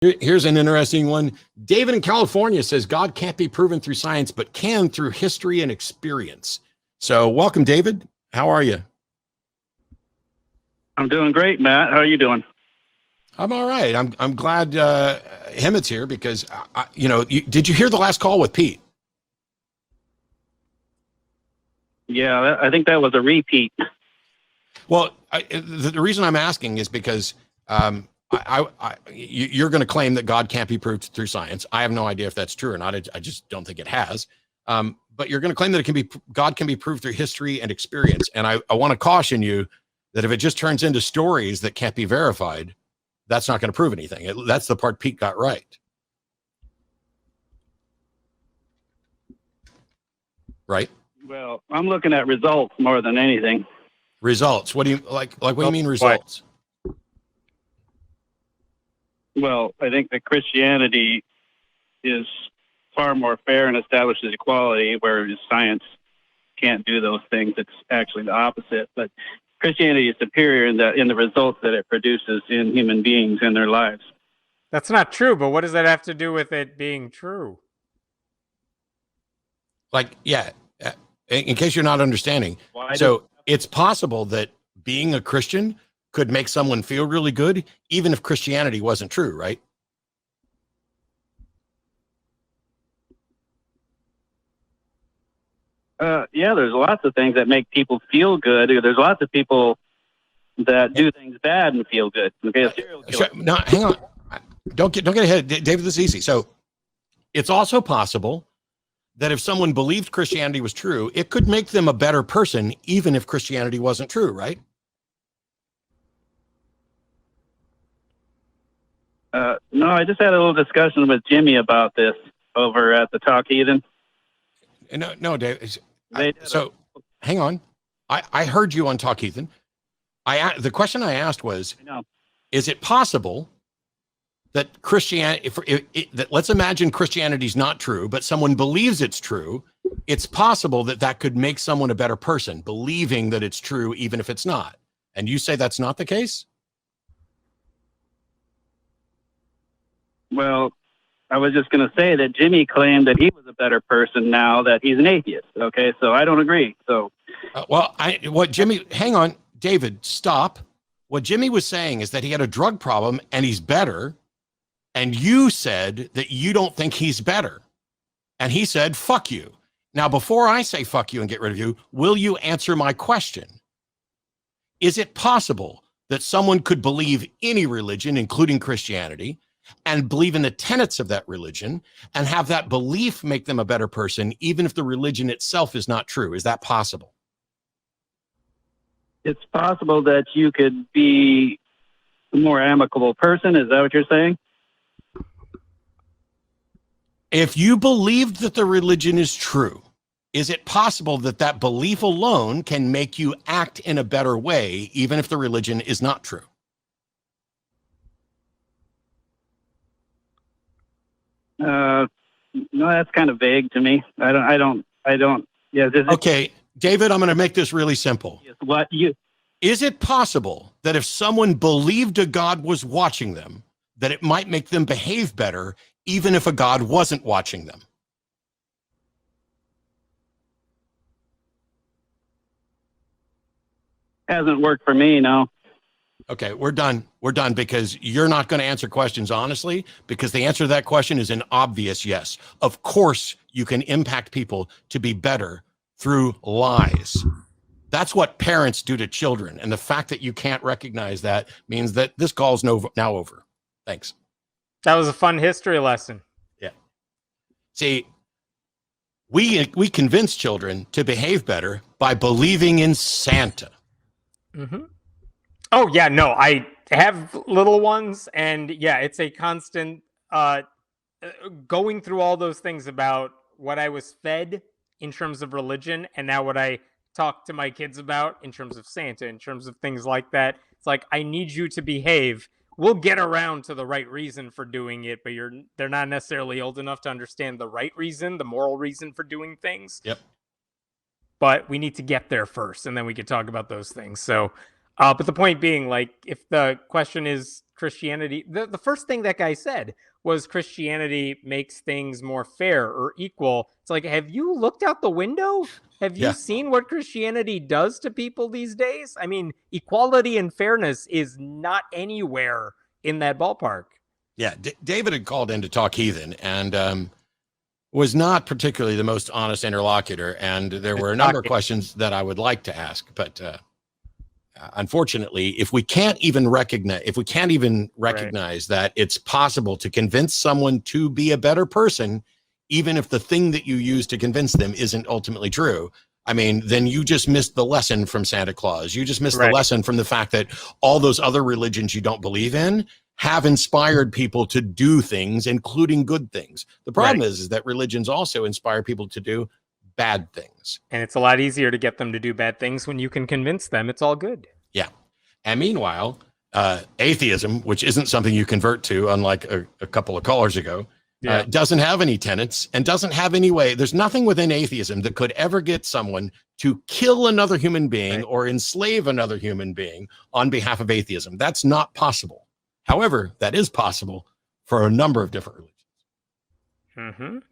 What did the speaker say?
Here's an interesting one. David in California says God can't be proven through science, but can through history and experience. So welcome, David. How are you? I'm doing great, Matt. How are you doing? I'm all right. I'm glad Hemant's here because, did you hear the last call with Pete? Yeah, I think that was a repeat. Well, the reason I'm asking is because you're going to claim that God can't be proved through science. I have no idea if that's true or not. I just don't think it has. But you're going to claim that God can be proved through history and experience. And I want to caution you that if it just turns into stories that can't be verified, that's not going to prove anything. That's the part Pete got right. Right? Well, I'm looking at results more than anything. Results? What do you like? What do you mean results? Well, I think that Christianity is far more fair and establishes equality, whereas science can't do those things. It's actually the opposite. But Christianity is superior in the results that it produces in human beings in their lives. That's not true, but what does that have to do with it being true? In case you're not understanding. It's possible that being a Christian could make someone feel really good, even if Christianity wasn't true, right? Yeah, there's lots of things that make people feel good. There's lots of people that do things bad and feel good. Okay, a serial killer. No, hang on. Don't get ahead, David. This is easy. So, it's also possible that if someone believed Christianity was true, it could make them a better person, even if Christianity wasn't true, right? No, I just had a little discussion with Jimmy about this over at the Talk Heathen. No, Dave. Hang on. I heard you on Talk Heathen. The question I asked was, is it possible that Christianity, let's imagine Christianity's not true, but someone believes it's true. It's possible that could make someone a better person, believing that it's true, even if it's not. And you say that's not the case? Well, I was just going to say that Jimmy claimed that he was a better person now that he's an atheist. Okay, so I don't agree. So, hang on, David, stop. What Jimmy was saying is that he had a drug problem and he's better. And you said that you don't think he's better. And he said, fuck you. Now, before I say fuck you and get rid of you, will you answer my question? Is it possible that someone could believe any religion, including Christianity, and believe in the tenets of that religion and have that belief make them a better person, even if the religion itself is not true? Is that possible? It's possible that you could be a more amicable person. Is that what you're saying? If you believed that the religion is true, is it possible that belief alone can make you act in a better way, even if the religion is not true? No, that's kind of vague to me. I don't. Yeah. Okay, David, I'm going to make this really simple. Is it possible that if someone believed a God was watching them, that it might make them behave better, even if a God wasn't watching them? Hasn't worked for me, no. Okay, we're done. We're done because you're not going to answer questions honestly, because the answer to that question is an obvious yes. Of course, you can impact people to be better through lies. That's what parents do to children. And the fact that you can't recognize that means that this call's now over. Thanks. That was a fun history lesson. Yeah. See, we convince children to behave better by believing in Santa. Mm-hmm. Oh, yeah, no, I have little ones, and yeah, it's a constant going through all those things about what I was fed in terms of religion, and now what I talk to my kids about in terms of Santa, in terms of things like that. It's like, I need you to behave. We'll get around to the right reason for doing it, but they're not necessarily old enough to understand the right reason, the moral reason for doing things. Yep. But we need to get there first, and then we can talk about those things. So But the point being, like, if the question is Christianity, the first thing that guy said was Christianity makes things more fair or equal. It's like, have you looked out the window? Have you Yeah. seen what Christianity does to people these days? I mean, equality and fairness is not anywhere in that ballpark. Yeah, David had called in to talk heathen and was not particularly the most honest interlocutor. And there were a number of questions that I would like to ask, but unfortunately, if we can't even recognize that it's possible to convince someone to be a better person, even if the thing that you use to convince them isn't ultimately true, I mean, then you just missed the lesson from Santa Claus. You just missed the lesson from the fact that all those other religions you don't believe in have inspired people to do things, including good things. The problem is that religions also inspire people to do bad things. And it's a lot easier to get them to do bad things when you can convince them it's all good. Yeah. And meanwhile, atheism, which isn't something you convert to, unlike a couple of callers ago, doesn't have any tenets and doesn't have any way. There's nothing within atheism that could ever get someone to kill another human being or enslave another human being on behalf of atheism. That's not possible. However, that is possible for a number of different religions. Mm-hmm.